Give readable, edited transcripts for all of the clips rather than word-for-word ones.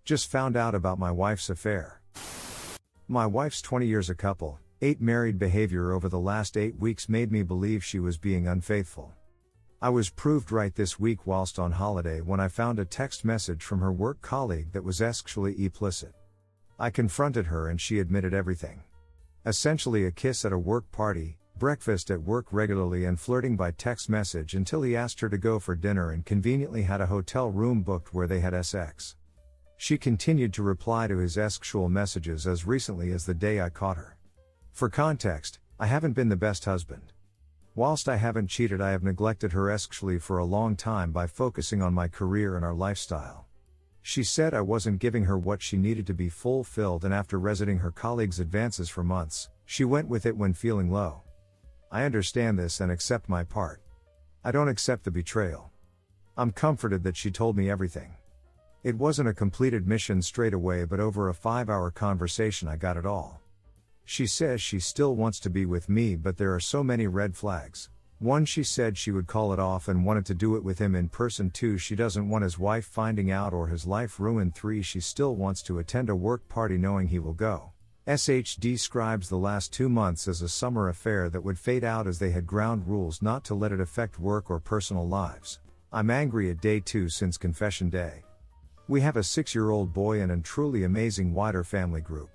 Just found out about my wife's affair. My wife's 20 years a couple, 8 married behavior over the last 8 weeks made me believe she was being unfaithful. I was proved right this week whilst on holiday when I found a text message from her work colleague that was sexually explicit. I confronted her and she admitted everything. Essentially a kiss at a work party, breakfast at work regularly and flirting by text message until he asked her to go for dinner and conveniently had a hotel room booked where they had sex. She continued to reply to his sexual messages as recently as the day I caught her. For context, I haven't been the best husband. Whilst I haven't cheated, I have neglected her sexually for a long time by focusing on my career and our lifestyle. She said I wasn't giving her what she needed to be fulfilled, and after resenting her colleagues' advances for months, she went with it when feeling low. I understand this and accept my part. I don't accept the betrayal. I'm comforted that she told me everything. It wasn't a complete admission straight away, but over a 5-hour conversation I got it all. She says she still wants to be with me, but there are so many red flags. 1, she said she would call it off and wanted to do it with him in person. 2, she doesn't want his wife finding out or his life ruined. 3, she still wants to attend a work party knowing he will go. SH describes the last 2 months as a summer affair that would fade out as they had ground rules not to let it affect work or personal lives. I'm angry at day 2 since confession day. We have a 6-year-old boy and a truly amazing wider family group.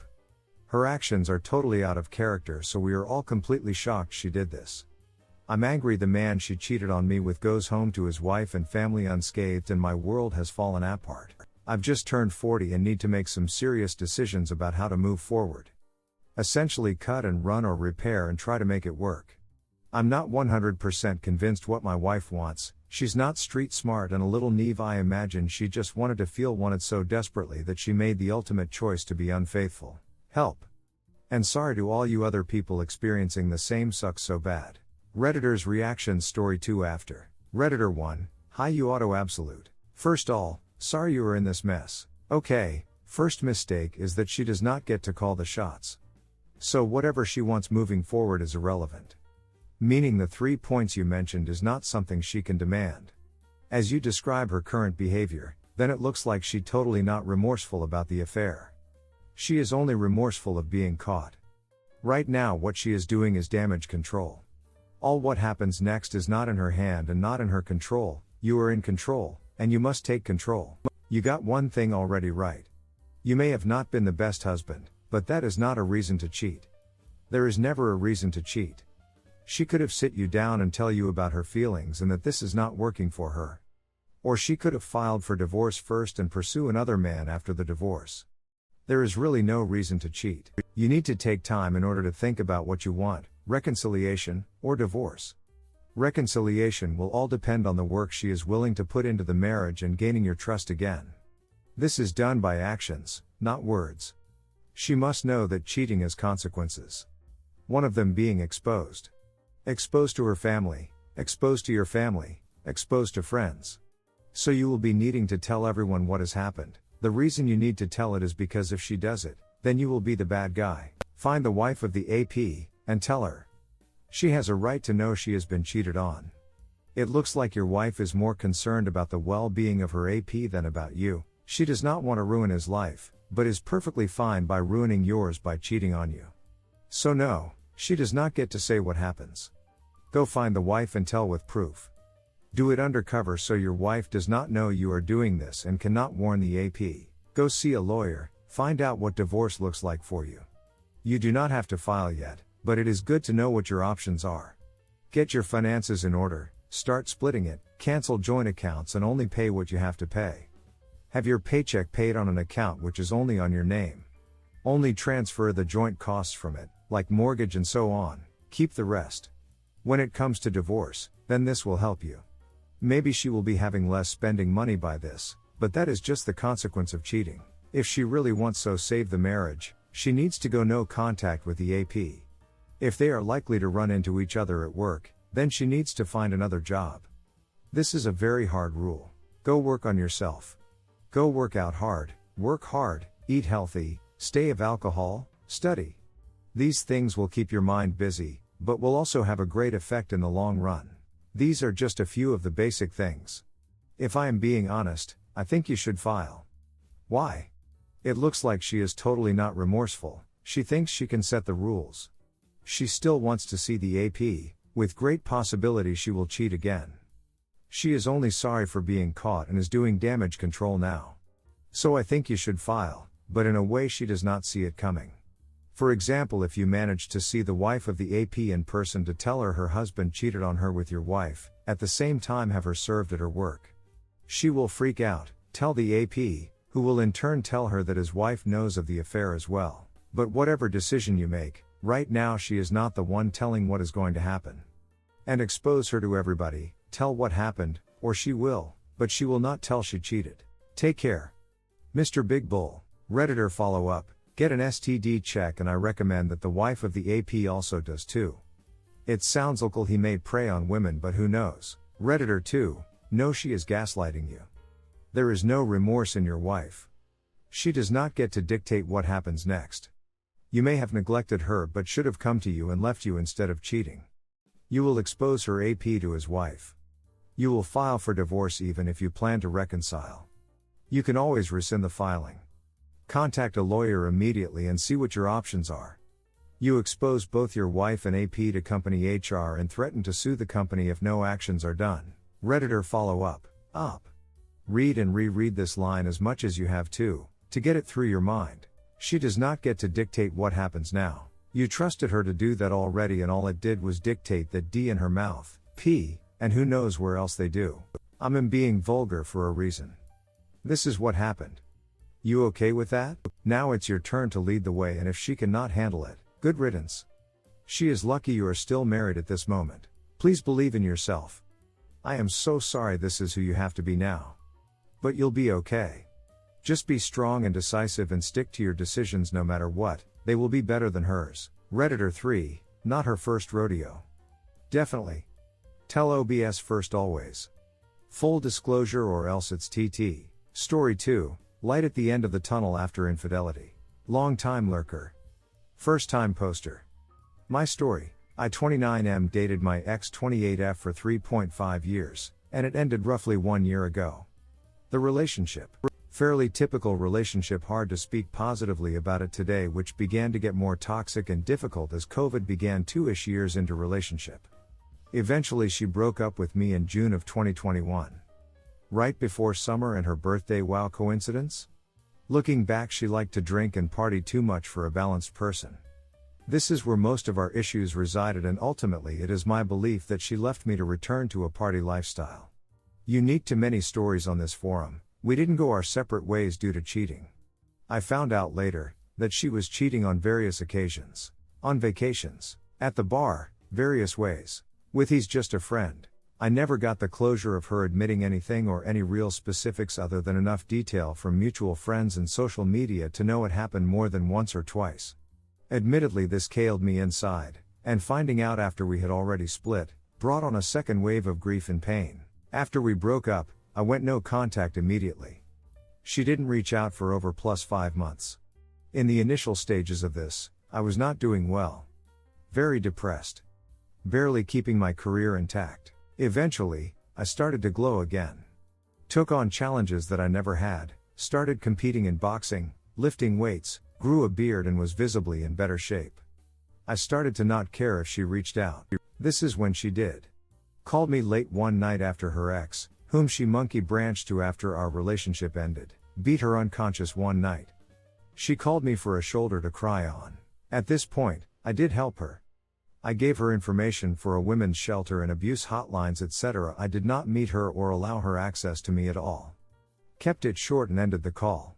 Her actions are totally out of character, so we are all completely shocked she did this. I'm angry the man she cheated on me with goes home to his wife and family unscathed and my world has fallen apart. I've just turned 40 and need to make some serious decisions about how to move forward. Essentially cut and run or repair and try to make it work. I'm not 100% convinced what my wife wants. She's not street smart and a little naive. I imagine she just wanted to feel wanted so desperately that she made the ultimate choice to be unfaithful. Help. And sorry to all you other people experiencing the same. Sucks so bad. Redditor's reactions. Story 2 after. Redditor 1, hi you auto absolute. First all, sorry you are in this mess. Okay, first mistake is that she does not get to call the shots. So whatever she wants moving forward is irrelevant. Meaning the 3 points you mentioned is not something she can demand. As you describe her current behavior, then it looks like she totally not remorseful about the affair. She is only remorseful of being caught. Right now what she is doing is damage control. All what happens next is not in her hand and not in her control. You are in control, and you must take control. You got one thing already right. You may have not been the best husband, but that is not a reason to cheat. There is never a reason to cheat. She could have sit you down and tell you about her feelings and that this is not working for her. Or she could have filed for divorce first and pursue another man after the divorce. There is really no reason to cheat. You need to take time in order to think about what you want, reconciliation, or divorce. Reconciliation will all depend on the work she is willing to put into the marriage and gaining your trust again. This is done by actions, not words. She must know that cheating has consequences. One of them being exposed. Exposed to her family, exposed to your family, exposed to friends. So you will be needing to tell everyone what has happened. The reason you need to tell it is because if she does it, then you will be the bad guy. Find the wife of the AP, and tell her. She has a right to know she has been cheated on. It looks like your wife is more concerned about the well-being of her AP than about you. She does not want to ruin his life, but is perfectly fine by ruining yours by cheating on you. So no, she does not get to say what happens. Go find the wife and tell with proof. Do it undercover so your wife does not know you are doing this and cannot warn the AP. Go see a lawyer, find out what divorce looks like for you. You do not have to file yet, but it is good to know what your options are. Get your finances in order, start splitting it, cancel joint accounts and only pay what you have to pay. Have your paycheck paid on an account which is only on your name. Only transfer the joint costs from it, like mortgage and so on, keep the rest. When it comes to divorce, then this will help you. Maybe she will be having less spending money by this, but that is just the consequence of cheating. If she really wants so save the marriage, she needs to go no contact with the AP. If they are likely to run into each other at work, then she needs to find another job. This is a very hard rule. Go work on yourself. Go work out hard, work hard, eat healthy, stay off alcohol, study. These things will keep your mind busy, but will also have a great effect in the long run. These are just a few of the basic things. If I am being honest, I think you should file. Why? It looks like she is totally not remorseful, she thinks she can set the rules. She still wants to see the AP, with great possibility she will cheat again. She is only sorry for being caught and is doing damage control now. So I think you should file, but in a way she does not see it coming. For example, if you manage to see the wife of the AP in person to tell her husband cheated on her with your wife, at the same time have her served at her work. She will freak out, tell the AP, who will in turn tell her that his wife knows of the affair as well. But whatever decision you make, right now she is not the one telling what is going to happen. And expose her to everybody, tell what happened, or she will, but she will not tell she cheated. Take care. Mr. Big Bull, Redditor follow up, get an STD check and I recommend that the wife of the AP also does too. It sounds local he may prey on women but who knows. Redditor 2, no she is gaslighting you. There is no remorse in your wife. She does not get to dictate what happens next. You may have neglected her but should have come to you and left you instead of cheating. You will expose her AP to his wife. You will file for divorce even if you plan to reconcile. You can always rescind the filing. Contact a lawyer immediately and see what your options are. You expose both your wife and AP to company HR and threaten to sue the company if no actions are done. Redditor follow up. Read and reread this line as much as you have to get it through your mind. She does not get to dictate what happens now. You trusted her to do that already and all it did was dictate that D in her mouth, P, and who knows where else they do. I'm being vulgar for a reason. This is what happened. You okay with that? Now it's your turn to lead the way and if she cannot handle it, good riddance. She is lucky you are still married at this moment. Please believe in yourself. I am so sorry this is who you have to be now. But you'll be okay. Just be strong and decisive and stick to your decisions no matter what, they will be better than hers. Redditor 3, not her first rodeo. Definitely. Tell OBS first always. Full disclosure or else it's TT. Story 2, light at the end of the tunnel after infidelity. Long time lurker. First time poster. My story, I 29M dated my ex 28F for 3.5 years, and it ended roughly 1 year ago. The relationship. Fairly typical relationship, hard to speak positively about it today, which began to get more toxic and difficult as COVID began 2-ish years into relationship. Eventually she broke up with me in June of 2021. Right before summer and her birthday. Wow, coincidence? Looking back, she liked to drink and party too much for a balanced person. This is where most of our issues resided and ultimately it is my belief that she left me to return to a party lifestyle. Unique to many stories on this forum, we didn't go our separate ways due to cheating. I found out later that she was cheating on various occasions. On vacations, at the bar, various ways. With he's just a friend. I never got the closure of her admitting anything or any real specifics other than enough detail from mutual friends and social media to know it happened more than once or twice. Admittedly, this keiled me inside, and finding out after we had already split, brought on a second wave of grief and pain. After we broke up, I went no contact immediately. She didn't reach out for over +5 months. In the initial stages of this, I was not doing well. Very depressed. Barely keeping my career intact. Eventually, I started to glow again. Took on challenges that I never had, started competing in boxing, lifting weights, grew a beard and was visibly in better shape. I started to not care if she reached out. This is when she did. Called me late one night after her ex, whom she monkey branched to after our relationship ended, beat her unconscious one night. She called me for a shoulder to cry on. At this point, I did help her. I gave her information for a women's shelter and abuse hotlines, etc. I did not meet her or allow her access to me at all. Kept it short and ended the call.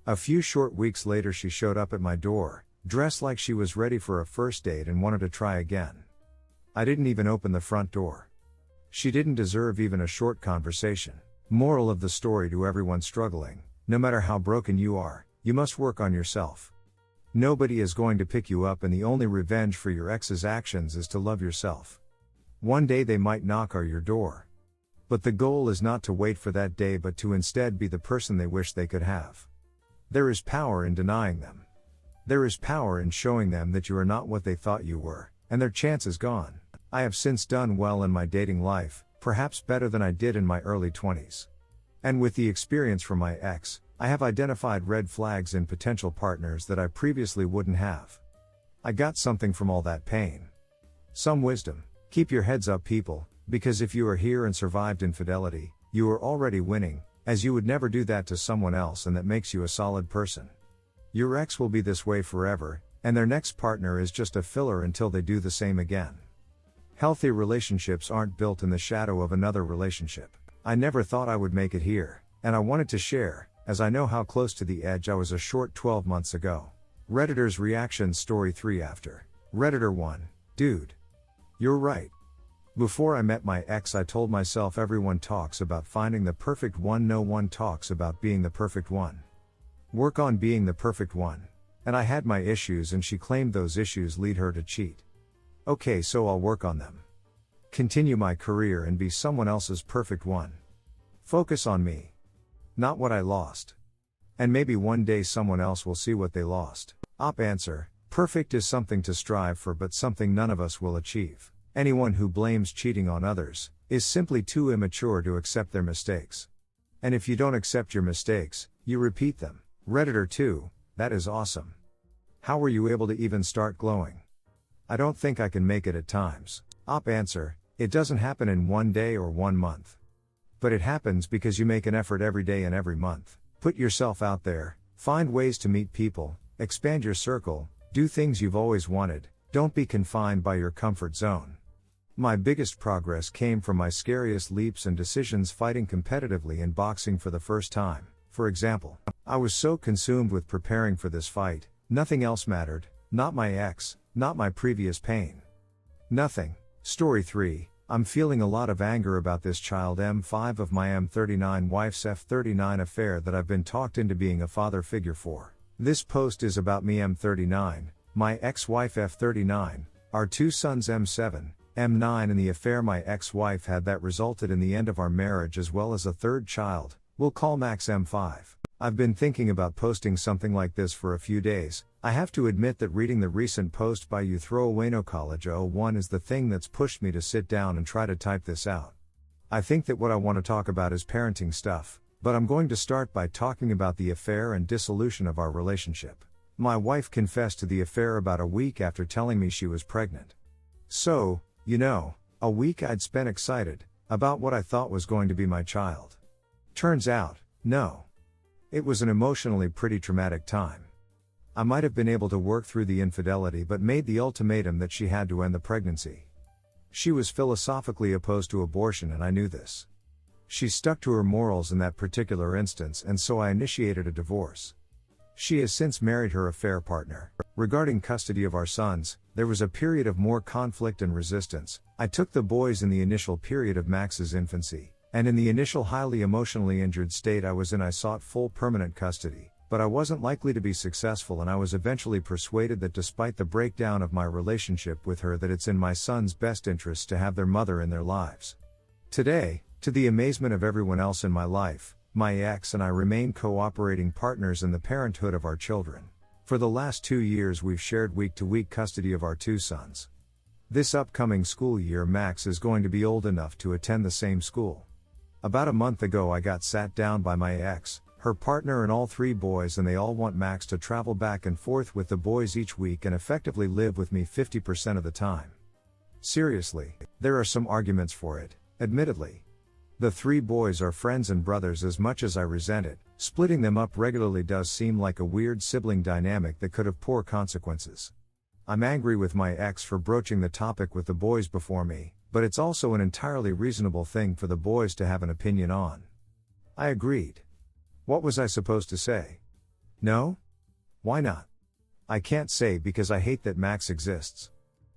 A few short weeks later she showed up at my door, dressed like she was ready for a first date and wanted to try again. I didn't even open the front door. She didn't deserve even a short conversation. Moral of the story to everyone struggling: no matter how broken you are, you must work on yourself. Nobody is going to pick you up and the only revenge for your ex's actions is to love yourself. One day they might knock on your door. But the goal is not to wait for that day but to instead be the person they wish they could have. There is power in denying them. There is power in showing them that you are not what they thought you were, and their chance is gone. I have since done well in my dating life, perhaps better than I did in my early 20s. And with the experience from my ex, I have identified red flags in potential partners that I previously wouldn't have. I got something from all that pain. Some wisdom. Keep your heads up, people, because if you are here and survived infidelity, you are already winning, as you would never do that to someone else, and that makes you a solid person. Your ex will be this way forever, and their next partner is just a filler until they do the same again. Healthy relationships aren't built in the shadow of another relationship. I never thought I would make it here, and I wanted to share, as I know how close to the edge I was a short 12 months ago. Redditor's reaction story 3 after. Redditor 1. Dude. You're right. Before I met my ex, I told myself everyone talks about finding the perfect one, no one talks about being the perfect one. Work on being the perfect one. And I had my issues, and she claimed those issues lead her to cheat. Okay, so I'll work on them. Continue my career and be someone else's perfect one. Focus on me. Not what I lost. And maybe one day someone else will see what they lost. Op answer. Perfect is something to strive for, but something none of us will achieve. Anyone who blames cheating on others is simply too immature to accept their mistakes. And if you don't accept your mistakes, you repeat them. Redditor 2, that is awesome. How were you able to even start glowing? I don't think I can make it at times. Op answer, it doesn't happen in one day or 1 month. But it happens because you make an effort every day and every month. Put yourself out there, find ways to meet people, expand your circle, do things you've always wanted, don't be confined by your comfort zone. My biggest progress came from my scariest leaps and decisions, fighting competitively in boxing for the first time. For example, I was so consumed with preparing for this fight, nothing else mattered, not my ex, not my previous pain. Nothing. Story 3, I'm feeling a lot of anger about this child M5 of my M39 wife's F39 affair that I've been talked into being a father figure for. This post is about me M39, my ex-wife F39, our 2 sons M7, M9, and the affair my ex-wife had that resulted in the end of our marriage, as well as a 3rd child, we'll call Max M5. I've been thinking about posting something like this for a few days. I have to admit that reading the recent post by You Throwaway No College 01 is the thing that's pushed me to sit down and try to type this out. I think that what I want to talk about is parenting stuff, but I'm going to start by talking about the affair and dissolution of our relationship. My wife confessed to the affair about a week after telling me she was pregnant. So, a week I'd spent excited about what I thought was going to be my child. Turns out, no. It was an emotionally pretty traumatic time. I might have been able to work through the infidelity, but made the ultimatum that she had to end the pregnancy. She was philosophically opposed to abortion, and I knew this. She stuck to her morals in that particular instance, and so I initiated a divorce. She has since married her affair partner. Regarding custody of our sons, there was a period of more conflict and resistance. I took the boys in the initial period of Max's infancy, and in the initial highly emotionally injured state I was in, I sought full permanent custody, but I wasn't likely to be successful, and I was eventually persuaded that despite the breakdown of my relationship with her, that it's in my sons' best interests to have their mother in their lives. Today, to the amazement of everyone else in my life, my ex and I remain cooperating partners in the parenthood of our children. For the last 2 years we've shared week-to-week custody of our 2 sons. This upcoming school year Max is going to be old enough to attend the same school. About a month ago I got sat down by my ex, her partner, and all 3 boys, and they all want Max to travel back and forth with the boys each week and effectively live with me 50% of the time. Seriously, there are some arguments for it, admittedly. The 3 boys are friends and brothers. As much as I resent it, splitting them up regularly does seem like a weird sibling dynamic that could have poor consequences. I'm angry with my ex for broaching the topic with the boys before me, but it's also an entirely reasonable thing for the boys to have an opinion on. I agreed. What was I supposed to say? No? Why not? I can't say because I hate that Max exists.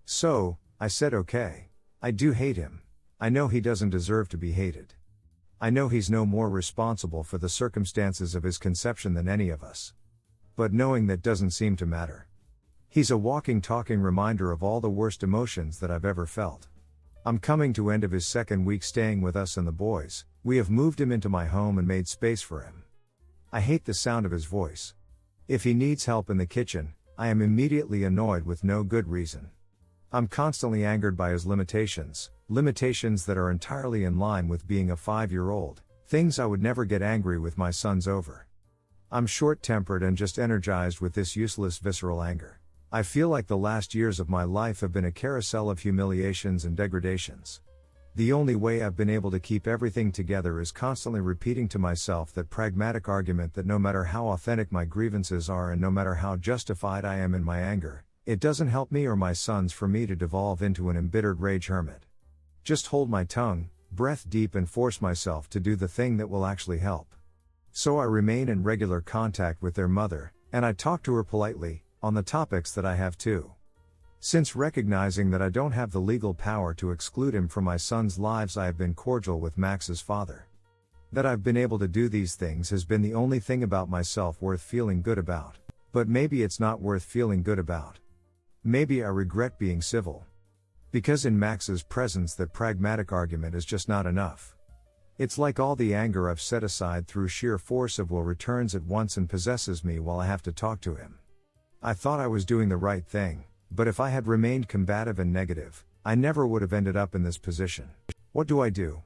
So, I said okay. I do hate him. I know he doesn't deserve to be hated. I know he's no more responsible for the circumstances of his conception than any of us. But knowing that doesn't seem to matter. He's a walking, talking reminder of all the worst emotions that I've ever felt. I'm coming to end of his 2nd week staying with us and the boys. We have moved him into my home and made space for him. I hate the sound of his voice. If he needs help in the kitchen, I am immediately annoyed with no good reason. I'm constantly angered by his limitations that are entirely in line with being a 5-year-old, things I would never get angry with my sons over. I'm short-tempered and just energized with this useless visceral anger. I feel like the last years of my life have been a carousel of humiliations and degradations. The only way I've been able to keep everything together is constantly repeating to myself that pragmatic argument that no matter how authentic my grievances are and no matter how justified I am in my anger, it doesn't help me or my sons for me to devolve into an embittered rage hermit. Just hold my tongue, breath deep and force myself to do the thing that will actually help. So I remain in regular contact with their mother, and I talk to her politely, on the topics that I have too. Since recognizing that I don't have the legal power to exclude him from my sons' lives, I have been cordial with Max's father. That I've been able to do these things has been the only thing about myself worth feeling good about. But maybe it's not worth feeling good about. Maybe I regret being civil. Because in Max's presence that pragmatic argument is just not enough. It's like all the anger I've set aside through sheer force of will returns at once and possesses me while I have to talk to him. I thought I was doing the right thing. But if I had remained combative and negative, I never would have ended up in this position. What do?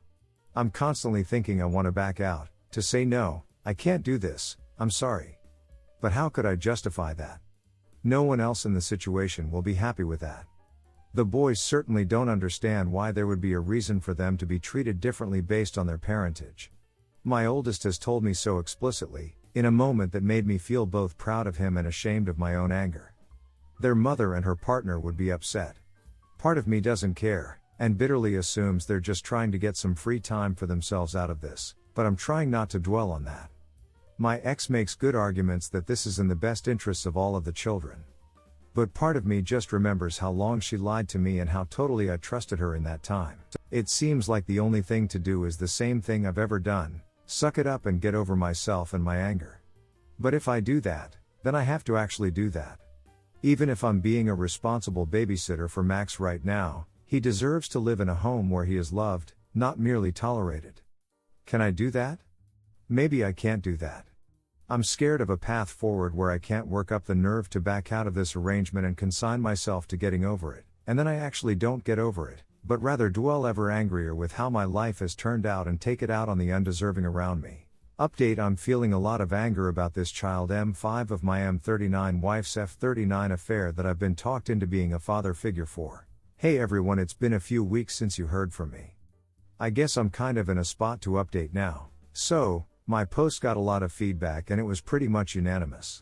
I'm constantly thinking I want to back out, to say no, I can't do this, I'm sorry. But how could I justify that? No one else in the situation will be happy with that. The boys certainly don't understand why there would be a reason for them to be treated differently based on their parentage. My oldest has told me so explicitly, in a moment that made me feel both proud of him and ashamed of my own anger. Their mother and her partner would be upset. Part of me doesn't care, and bitterly assumes they're just trying to get some free time for themselves out of this, but I'm trying not to dwell on that. My ex makes good arguments that this is in the best interests of all of the children. But part of me just remembers how long she lied to me and how totally I trusted her in that time. It seems like the only thing to do is the same thing I've ever done, suck it up and get over myself and my anger. But if I do that, then I have to actually do that. Even if I'm being a responsible babysitter for Max right now, he deserves to live in a home where he is loved, not merely tolerated. Can I do that? Maybe I can't do that. I'm scared of a path forward where I can't work up the nerve to back out of this arrangement and consign myself to getting over it, and then I actually don't get over it, but rather dwell ever angrier with how my life has turned out and take it out on the undeserving around me. Update: I'm feeling a lot of anger about this child M5 of my M39 wife's F39 affair that I've been talked into being a father figure for. Hey everyone, it's been a few weeks since you heard from me. I guess I'm kind of in a spot to update now. So, my post got a lot of feedback and it was pretty much unanimous.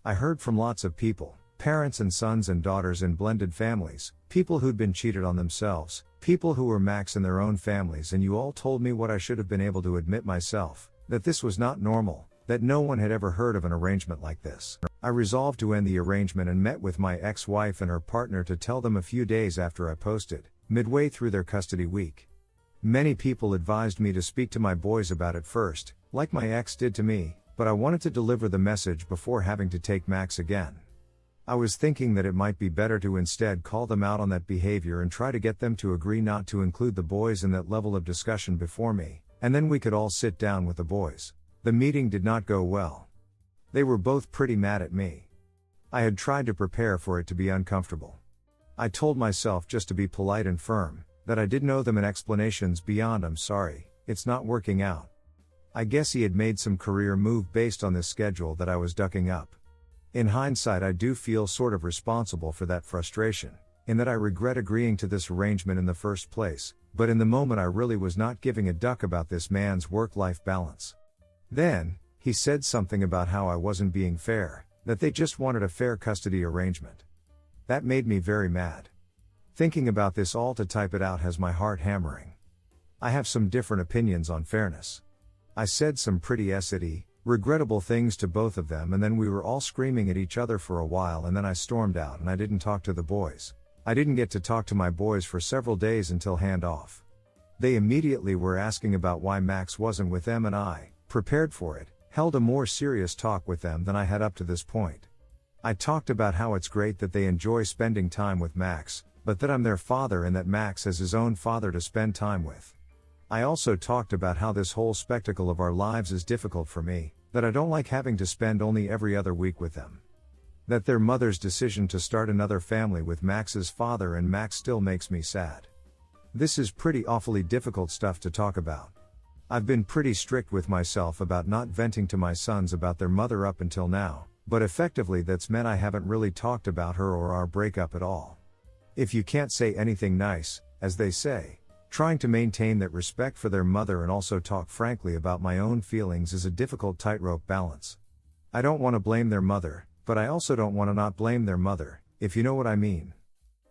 I heard from lots of people, parents and sons and daughters in blended families, people who'd been cheated on themselves, people who were Max in their own families, and you all told me what I should have been able to admit myself. That this was not normal, that no one had ever heard of an arrangement like this. I resolved to end the arrangement and met with my ex-wife and her partner to tell them a few days after I posted, midway through their custody week. Many people advised me to speak to my boys about it first, like my ex did to me, but I wanted to deliver the message before having to take Max again. I was thinking that it might be better to instead call them out on that behavior and try to get them to agree not to include the boys in that level of discussion before me. And then we could all sit down with the boys. The meeting did not go well. They were both pretty mad at me. I had tried to prepare for it to be uncomfortable. I told myself just to be polite and firm, that I didn't owe them an explanations beyond "I'm sorry, it's not working out." I guess he had made some career move based on this schedule that I was ducking up. In hindsight, I do feel sort of responsible for that frustration, in that I regret agreeing to this arrangement in the first place. But in the moment I really was not giving a duck about this man's work-life balance. Then, he said something about how I wasn't being fair, that they just wanted a fair custody arrangement. That made me very mad. Thinking about this all to type it out has my heart hammering. I have some different opinions on fairness. I said some pretty shitty, regrettable things to both of them, and then we were all screaming at each other for a while, and then I stormed out and I didn't talk to the boys. I didn't get to talk to my boys for several days until handoff. They immediately were asking about why Max wasn't with them, and I, prepared for it, held a more serious talk with them than I had up to this point. I talked about how it's great that they enjoy spending time with Max, but that I'm their father and that Max has his own father to spend time with. I also talked about how this whole spectacle of our lives is difficult for me, that I don't like having to spend only every other week with them. That their mother's decision to start another family with Max's father and Max still makes me sad. This is pretty awfully difficult stuff to talk about. I've been pretty strict with myself about not venting to my sons about their mother up until now, but effectively that's meant I haven't really talked about her or our breakup at all. If you can't say anything nice, as they say, trying to maintain that respect for their mother and also talk frankly about my own feelings is a difficult tightrope balance. I don't want to blame their mother, but I also don't want to not blame their mother, if you know what I mean.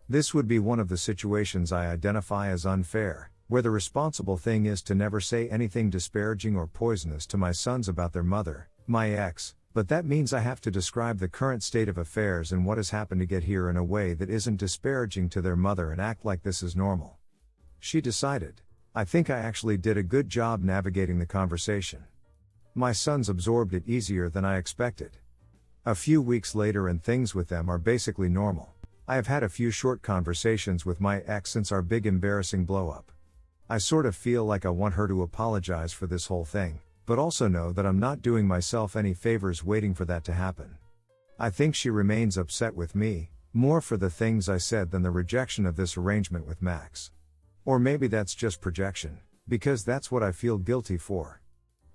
This would be one of the situations I identify as unfair, where the responsible thing is to never say anything disparaging or poisonous to my sons about their mother, my ex, but that means I have to describe the current state of affairs and what has happened to get here in a way that isn't disparaging to their mother and act like this is normal. She decided. I think I actually did a good job navigating the conversation. My sons absorbed it easier than I expected. A few weeks later and things with them are basically normal. I have had a few short conversations with my ex since our big embarrassing blow-up. I sort of feel like I want her to apologize for this whole thing, but also know that I'm not doing myself any favors waiting for that to happen. I think she remains upset with me, more for the things I said than the rejection of this arrangement with Max. Or maybe that's just projection, because that's what I feel guilty for.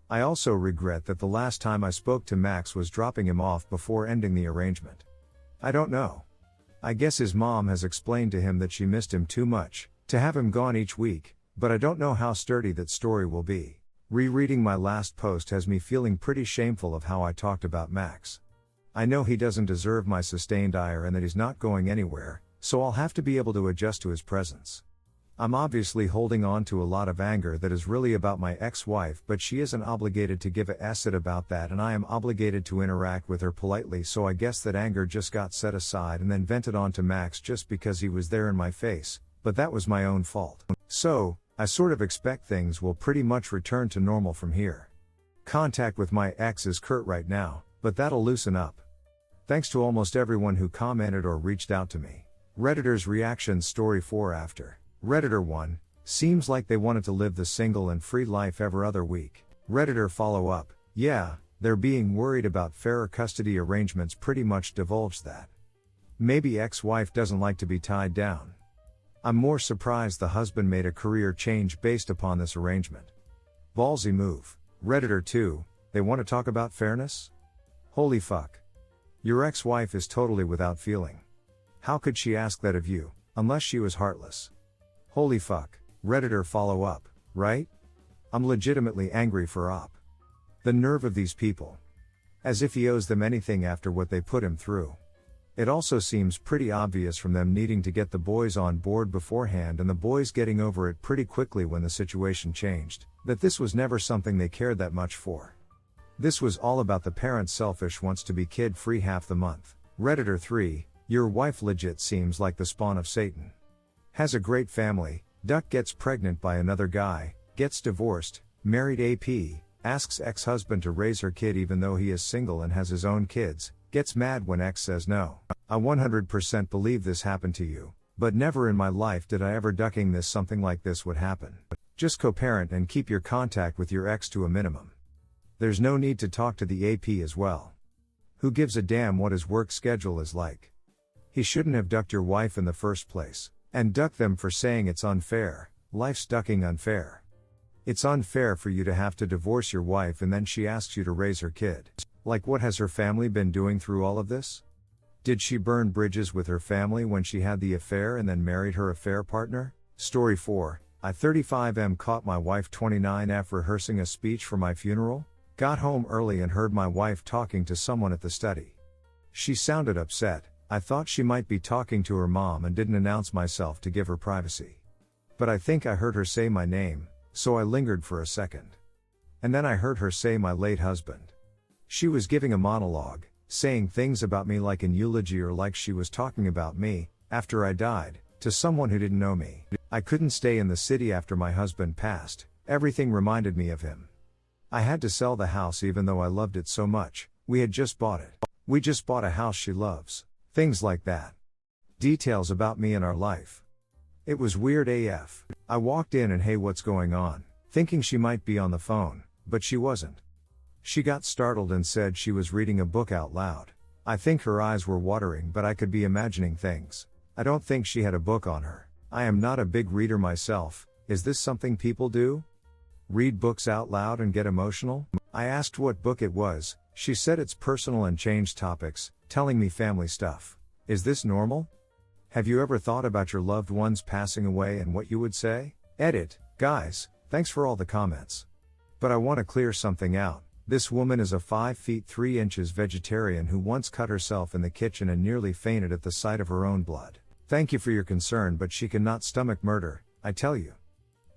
I also regret that the last time I spoke to Max was dropping him off before ending the arrangement. I don't know. I guess his mom has explained to him that she missed him too much to have him gone each week, but I don't know how sturdy that story will be. Rereading my last post has me feeling pretty shameful of how I talked about Max. I know he doesn't deserve my sustained ire and that he's not going anywhere, so I'll have to be able to adjust to his presence. I'm obviously holding on to a lot of anger that is really about my ex-wife, but she isn't obligated to give a s about that and I am obligated to interact with her politely, so I guess that anger just got set aside and then vented onto Max just because he was there in my face, but that was my own fault. So, I sort of expect things will pretty much return to normal from here. Contact with my ex is curt right now, but that'll loosen up. Thanks to almost everyone who commented or reached out to me. Redditor's reactions story 4 after. Redditor 1, seems like they wanted to live the single and free life every other week. Redditor follow up, yeah, they're being worried about fairer custody arrangements pretty much divulged that. Maybe ex-wife doesn't like to be tied down. I'm more surprised the husband made a career change based upon this arrangement. Ballsy move. Redditor 2, they want to talk about fairness? Holy fuck. Your ex-wife is totally without feeling. How could she ask that of you, unless she was heartless? Holy fuck. Redditor follow up, right? I'm legitimately angry for op. The nerve of these people. As if he owes them anything after what they put him through. It also seems pretty obvious from them needing to get the boys on board beforehand and the boys getting over it pretty quickly when the situation changed, that this was never something they cared that much for. This was all about the parent selfish wants to be kid-free half the month. Redditor 3, your wife legit seems like the spawn of Satan. Has a great family, duck gets pregnant by another guy, gets divorced, married AP, asks ex-husband to raise her kid even though he is single and has his own kids, gets mad when ex says no. I 100% believe this happened to you, but never in my life did I ever ducking this something like this would happen. Just co-parent and keep your contact with your ex to a minimum. There's no need to talk to the AP as well. Who gives a damn what his work schedule is like? He shouldn't have ducked your wife in the first place, and duck them for saying it's unfair. Life's ducking unfair. It's unfair for you to have to divorce your wife and then she asks you to raise her kid. Like, what has her family been doing through all of this? Did she burn bridges with her family when she had the affair and then married her affair partner? Story 4, I 35M caught my wife 29F rehearsing a speech for my funeral, got home early and heard my wife talking to someone at the study. She sounded upset. I thought she might be talking to her mom and didn't announce myself to give her privacy. But I think I heard her say my name, so I lingered for a second. And then I heard her say my late husband. She was giving a monologue, saying things about me like in eulogy or like she was talking about me, after I died, to someone who didn't know me. I couldn't stay in the city after my husband passed, everything reminded me of him. I had to sell the house even though I loved it so much, we had just bought it. We just bought a house she loves. Things like that. Details about me and our life. It was weird AF. I walked in and hey, what's going on? Thinking she might be on the phone, but she wasn't. She got startled and said she was reading a book out loud. I think her eyes were watering, but I could be imagining things. I don't think she had a book on her. I am not a big reader myself. Is this something people do? read books out loud and get emotional? I asked what book it was. She said it's personal and changed topics, telling me family stuff. Is this normal? Have you ever thought about your loved ones passing away and what you would say? Edit. Guys, thanks for all the comments. But I want to clear something out. This woman is a 5 feet 3 inches vegetarian who once cut herself in the kitchen and nearly fainted at the sight of her own blood. Thank you for your concern, but she cannot stomach murder, I tell you.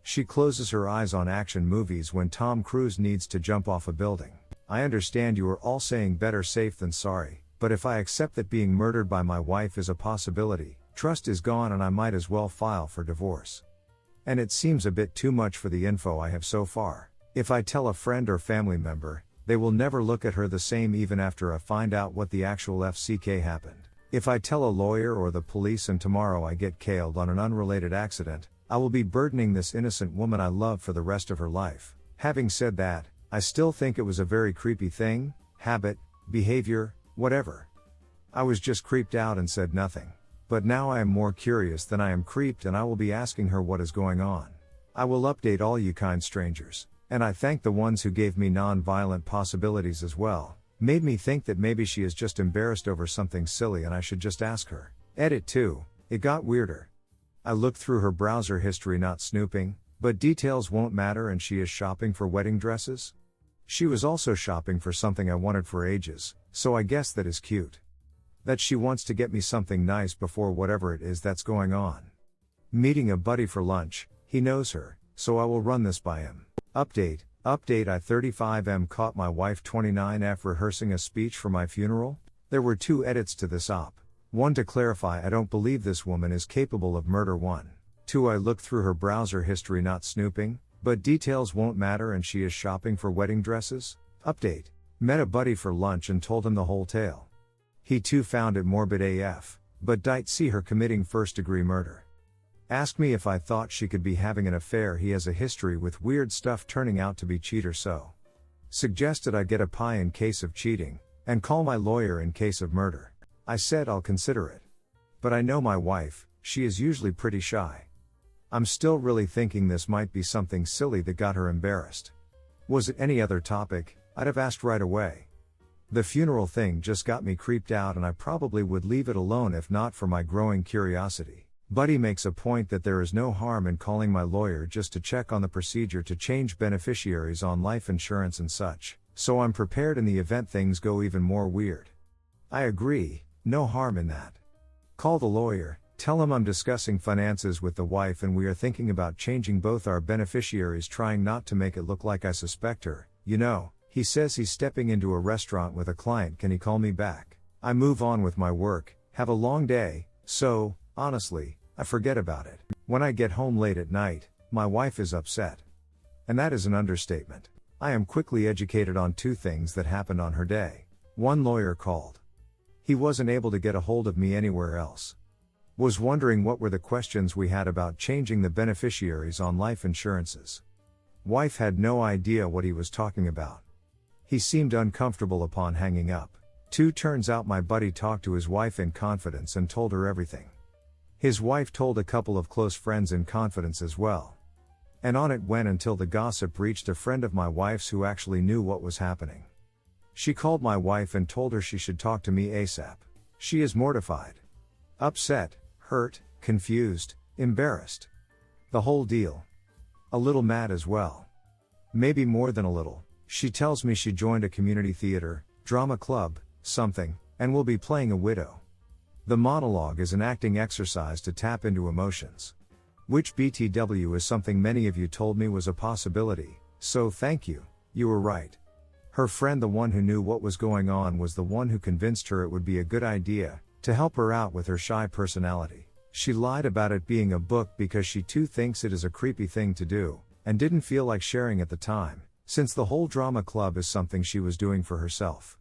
She closes her eyes on action movies when Tom Cruise needs to jump off a building. I understand you are all saying better safe than sorry, but if I accept that being murdered by my wife is a possibility, trust is gone and I might as well file for divorce. And it seems a bit too much for the info I have so far. If I tell a friend or family member, they will never look at her the same even after I find out what the actual FCK happened. If I tell a lawyer or the police and tomorrow I get killed on an unrelated accident, I will be burdening this innocent woman I love for the rest of her life. Having said that, I still think it was a very creepy thing, habit, behavior, whatever. I was just creeped out and said nothing. But now I am more curious than I am creeped and I will be asking her what is going on. I will update all you kind strangers. And I thank the ones who gave me non-violent possibilities as well. Made me think that maybe she is just embarrassed over something silly and I should just ask her. Edit 2. It got weirder. I looked through her browser history, not snooping, but details won't matter, and she is shopping for wedding dresses? She was also shopping for something I wanted for ages, so I guess that is cute. That she wants to get me something nice before whatever it is that's going on. Meeting a buddy for lunch, he knows her, so I will run this by him. Update I 35M caught my wife 29F rehearsing a speech for my funeral. There were 2 edits to this op. 1 to clarify, I don't believe this woman is capable of murder. 1. 2. I looked through her browser history, not snooping, but details won't matter and she is shopping for wedding dresses. Update. Met a buddy for lunch and told him the whole tale. He too found it morbid AF, but didn't see her committing first-degree murder. Asked me if I thought she could be having an affair. He has a history with weird stuff turning out to be cheater, so suggested I get a pie in case of cheating, and call my lawyer in case of murder. I said I'll consider it. But I know my wife, she is usually pretty shy. I'm still really thinking this might be something silly that got her embarrassed. Was it any other topic, I'd have asked right away. The funeral thing just got me creeped out and I probably would leave it alone if not for my growing curiosity. Buddy makes a point that there is no harm in calling my lawyer just to check on the procedure to change beneficiaries on life insurance and such, so I'm prepared in the event things go even more weird. I agree, no harm in that. Call the lawyer, tell him I'm discussing finances with the wife and we are thinking about changing both our beneficiaries, trying not to make it look like I suspect her. You know, he says he's stepping into a restaurant with a client, can he call me back? I move on with my work, have a long day, so, honestly, I forget about it. When I get home late at night, my wife is upset. And that is an understatement. I am quickly educated on 2 things that happened on her day. 1 lawyer called. He wasn't able to get a hold of me anywhere else. Was wondering what were the questions we had about changing the beneficiaries on life insurances. Wife had no idea what he was talking about. He seemed uncomfortable upon hanging up. 2 Turns out my buddy talked to his wife in confidence and told her everything. His wife told a couple of close friends in confidence as well. And on it went until the gossip reached a friend of my wife's who actually knew what was happening. She called my wife and told her she should talk to me ASAP. She is mortified, upset, hurt, confused, embarrassed. The whole deal. A little mad as well. Maybe more than a little. She tells me she joined a community theater, drama club, something, and will be playing a widow. The monologue is an acting exercise to tap into emotions. Which BTW is something many of you told me was a possibility, so thank you, you were right. Her friend, the one who knew what was going on, was the one who convinced her it would be a good idea to help her out with her shy personality. She lied about it being a book because she too thinks it is a creepy thing to do, and didn't feel like sharing at the time, since the whole drama club is something she was doing for herself.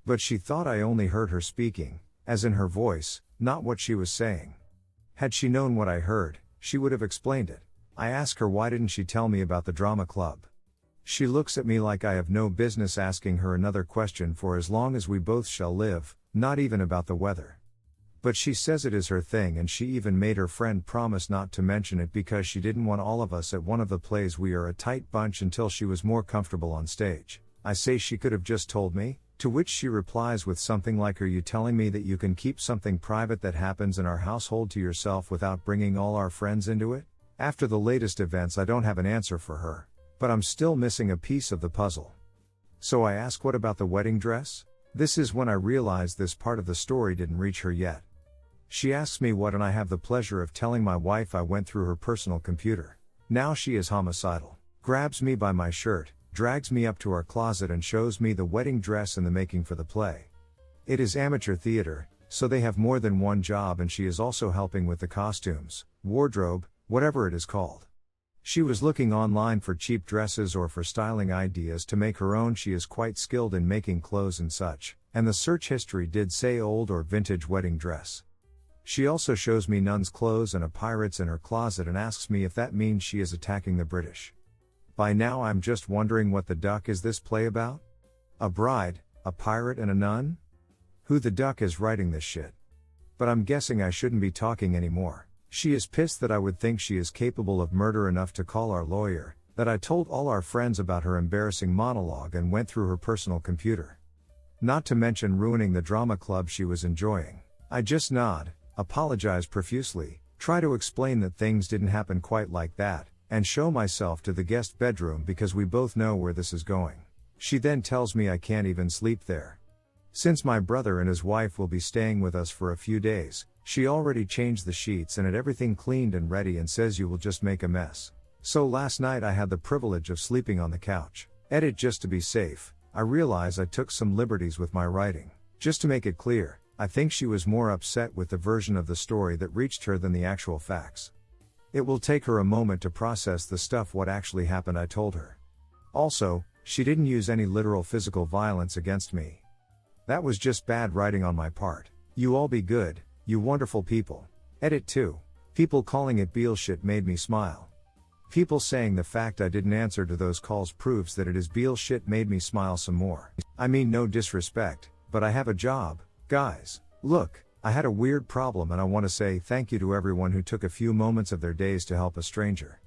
But she thought I only heard her speaking, as in her voice, not what she was saying. Had she known what I heard, she would have explained it. I ask her why didn't she tell me about the drama club. She looks at me like I have no business asking her another question for as long as we both shall live, not even about the weather. But she says it is her thing, and she even made her friend promise not to mention it because she didn't want all of us at one of the plays. We are a tight bunch until she was more comfortable on stage. I say she could have just told me, to which she replies with something like, "Are you telling me that you can keep something private that happens in our household to yourself without bringing all our friends into it?" After the latest events, I don't have an answer for her. But I'm still missing a piece of the puzzle. So I ask, what about the wedding dress? This is when I realize this part of the story didn't reach her yet. She asks me what, and I have the pleasure of telling my wife I went through her personal computer. Now she is homicidal, grabs me by my shirt, drags me up to our closet and shows me the wedding dress in the making for the play. It is amateur theater, so they have more than one job, and she is also helping with the costumes, wardrobe, whatever it is called. She was looking online for cheap dresses or for styling ideas to make her own. She is quite skilled in making clothes and such, and the search history did say old or vintage wedding dress. She also shows me nun's clothes and a pirate's in her closet and asks me if that means she is attacking the British. By now I'm just wondering, what the duck is this play about? A bride, a pirate and a nun? Who the duck is writing this shit? But I'm guessing I shouldn't be talking anymore. She is pissed that I would think she is capable of murder enough to call our lawyer, that I told all our friends about her embarrassing monologue and went through her personal computer. Not to mention ruining the drama club she was enjoying. I just nod, apologize profusely, try to explain that things didn't happen quite like that, and show myself to the guest bedroom because we both know where this is going. She then tells me I can't even sleep there. Since my brother and his wife will be staying with us for a few days, she already changed the sheets and had everything cleaned and ready, and says you will just make a mess. So last night I had the privilege of sleeping on the couch. Edit: just to be safe, I realize I took some liberties with my writing. Just to make it clear, I think she was more upset with the version of the story that reached her than the actual facts. It will take her a moment to process the stuff what actually happened, I told her. Also, she didn't use any literal physical violence against me. That was just bad writing on my part. You all be good, you wonderful people. Edit 2. People calling it bullshit made me smile. People saying the fact I didn't answer to those calls proves that it is bullshit made me smile some more. I mean, no disrespect, but I have a job, guys. Look, I had a weird problem and I want to say thank you to everyone who took a few moments of their days to help a stranger.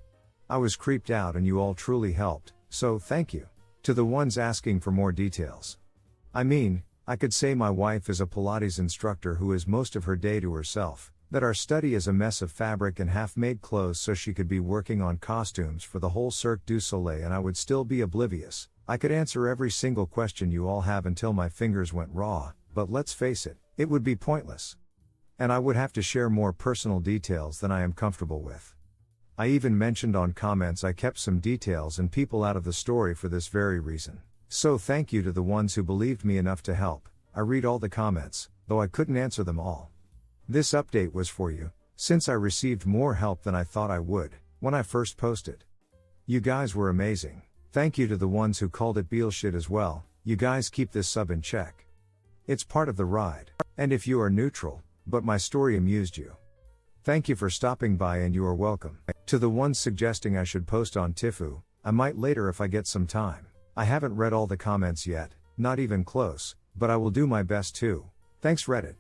I was creeped out and you all truly helped, so thank you. To the ones asking for more details. I mean, I could say my wife is a Pilates instructor who is most of her day to herself, that our study is a mess of fabric and half-made clothes so she could be working on costumes for the whole Cirque du Soleil, and I would still be oblivious. I could answer every single question you all have until my fingers went raw, but let's face it, it would be pointless. And I would have to share more personal details than I am comfortable with. I even mentioned on comments I kept some details and people out of the story for this very reason. So thank you to the ones who believed me enough to help. I read all the comments, though I couldn't answer them all. This update was for you, since I received more help than I thought I would, when I first posted. You guys were amazing. Thank you to the ones who called it bullshit as well. You guys keep this sub in check. It's part of the ride. And if you are neutral, but my story amused you, thank you for stopping by and you are welcome. To the ones suggesting I should post on Tifu, I might later if I get some time. I haven't read all the comments yet, not even close, but I will do my best too. Thanks Reddit.